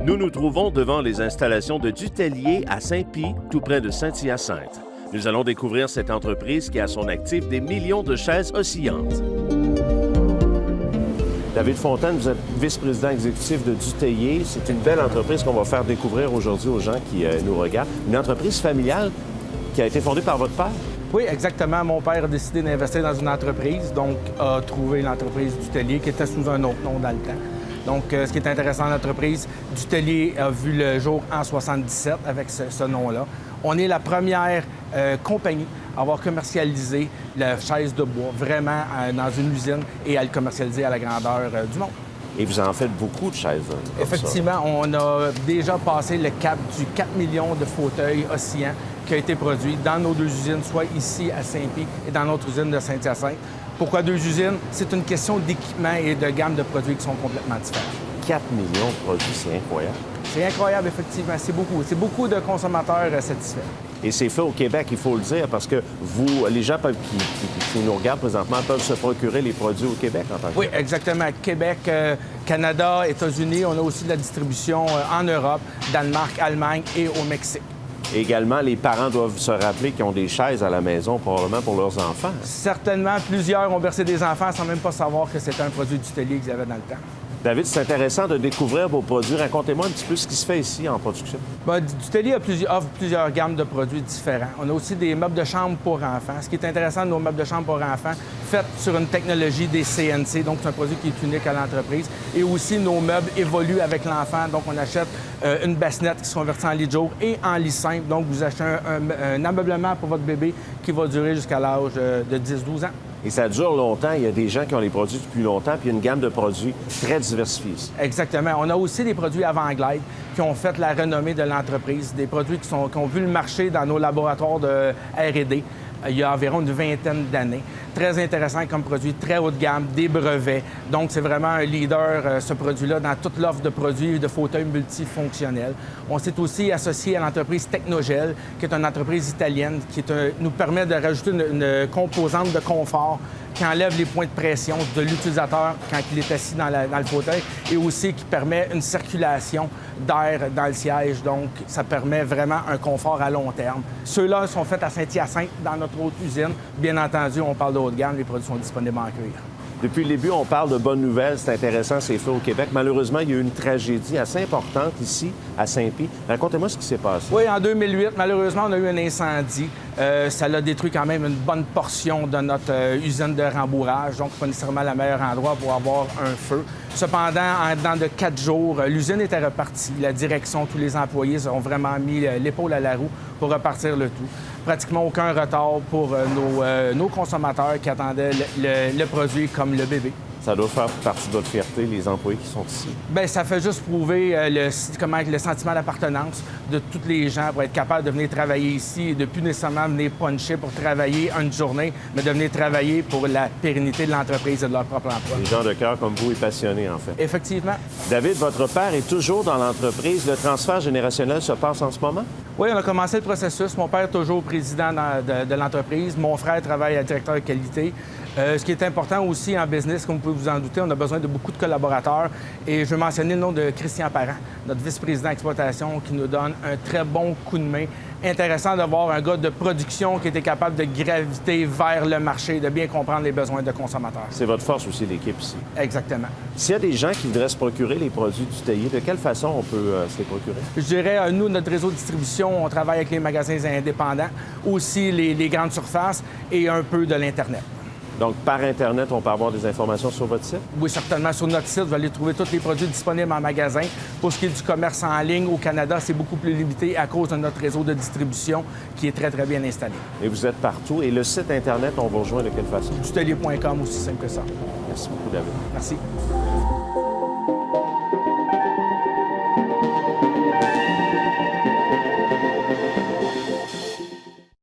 Nous nous trouvons devant les installations de Dutellier à Saint-Pie, tout près de Saint-Hyacinthe. Nous allons découvrir cette entreprise qui a à son actif des millions de chaises oscillantes. David Fontaine, vous êtes vice-président exécutif de Dutellier. C'est une belle entreprise qu'on va faire découvrir aujourd'hui aux gens qui nous regardent. Une entreprise familiale qui a été fondée par votre père? Oui, exactement. Mon père a décidé d'investir dans une entreprise, donc a trouvé l'entreprise Dutellier qui était sous un autre nom dans le temps. Donc, ce qui est intéressant dans l'entreprise, Dutellier a vu le jour en 1977 avec ce nom-là. On est la première compagnie à avoir commercialisé la chaise de bois vraiment dans une usine et à le commercialiser à la grandeur du monde. Et vous en faites beaucoup de chaises. Effectivement, on a déjà passé le cap du 4 millions de fauteuils oscillants qui a été produit dans nos deux usines, soit ici à Saint-Pie et dans notre usine de Saint-Hyacinthe. Pourquoi deux usines? C'est une question d'équipement et de gamme de produits qui sont complètement différents. 4 millions de produits, c'est incroyable. C'est incroyable, effectivement. C'est beaucoup. C'est beaucoup de consommateurs satisfaits. Et c'est fait au Québec, il faut le dire, parce que les gens qui nous regardent présentement peuvent se procurer les produits au Québec en tant que... Oui, exactement. Québec, Canada, États-Unis. On a aussi de la distribution en Europe, Danemark, Allemagne et au Mexique. Également, les parents doivent se rappeler qu'ils ont des chaises à la maison, probablement pour leurs enfants. Certainement, plusieurs ont bercé des enfants sans même pas savoir que c'était un produit Dutellier qu'ils avaient dans le temps. David, c'est intéressant de découvrir vos produits. Racontez-moi un petit peu ce qui se fait ici en production. Bien, Dutellier offre plusieurs gammes de produits différents. On a aussi des meubles de chambre pour enfants. Ce qui est intéressant de nos meubles de chambre pour enfants, faits sur une technologie des CNC, donc c'est un produit qui est unique à l'entreprise. Et aussi, nos meubles évoluent avec l'enfant. Donc, on achète une bassinette qui se convertit en lit de jour et en lit simple. Donc, vous achetez un ameublement pour votre bébé qui va durer jusqu'à l'âge de 10-12 ans. Et ça dure longtemps. Il y a des gens qui ont les produits depuis longtemps, puis une gamme de produits très diversifiée. Exactement. On a aussi des produits avant-glide qui ont fait la renommée de l'entreprise, des produits qui ont vu le marché dans nos laboratoires de R&D il y a environ une vingtaine d'années. Très intéressant comme produit, très haut de gamme, des brevets. Donc, c'est vraiment un leader, ce produit-là, dans toute l'offre de produits de fauteuils multifonctionnels. On s'est aussi associé à l'entreprise Technogel, qui est une entreprise italienne qui nous permet de rajouter une composante de confort qui enlève les points de pression de l'utilisateur quand il est assis dans le fauteuil et aussi qui permet une circulation d'air dans le siège. Donc, ça permet vraiment un confort à long terme. Ceux-là sont faits à Saint-Hyacinthe, dans notre autre usine. Bien entendu, on parle de haut de gamme, les produits sont disponibles en cuir. Depuis le début, on parle de bonnes nouvelles. C'est intéressant, c'est fait au Québec. Malheureusement, il y a eu une tragédie assez importante ici, à Saint-Pie. Racontez-moi ce qui s'est passé. Oui, en 2008, malheureusement, on a eu un incendie. Ça a détruit quand même une bonne portion de notre usine de rembourrage, donc pas nécessairement le meilleur endroit pour avoir un feu. Cependant, en dedans de 4 jours, l'usine était repartie. La direction, tous les employés ont vraiment mis l'épaule à la roue pour repartir le tout. Pratiquement aucun retard pour nos consommateurs qui attendaient le produit comme le bébé. Ça doit faire partie de votre fierté, les employés qui sont ici. Bien, ça fait juste prouver le sentiment d'appartenance de tous les gens pour être capable de venir travailler ici et de plus nécessairement venir puncher pour travailler une journée, mais de venir travailler pour la pérennité de l'entreprise et de leur propre emploi. Des gens de cœur comme vous et passionnés, en fait. Effectivement. David, votre père est toujours dans l'entreprise. Le transfert générationnel se passe en ce moment? Oui, on a commencé le processus. Mon père est toujours président de l'entreprise. Mon frère travaille à directeur de qualité. Ce qui est important aussi en business, comme vous pouvez vous en douter, on a besoin de beaucoup de collaborateurs. Et je veux mentionner le nom de Christian Parent, notre vice-président exploitation, qui nous donne un très bon coup de main. Intéressant de voir un gars de production qui était capable de graviter vers le marché, de bien comprendre les besoins de consommateurs. C'est votre force aussi, l'équipe ici. Exactement. S'il y a des gens qui voudraient se procurer les produits Dutellier, de quelle façon on peut se les procurer? Je dirais, nous, notre réseau de distribution, on travaille avec les magasins indépendants, aussi les grandes surfaces et un peu de l'Internet. Donc, par Internet, on peut avoir des informations sur votre site? Oui, certainement. Sur notre site, vous allez trouver tous les produits disponibles en magasin. Pour ce qui est du commerce en ligne au Canada, c'est beaucoup plus limité à cause de notre réseau de distribution qui est très, très bien installé. Et vous êtes partout. Et le site Internet, on vous rejoint de quelle façon? Dutellier.com, aussi simple que ça. Merci beaucoup, David. Merci.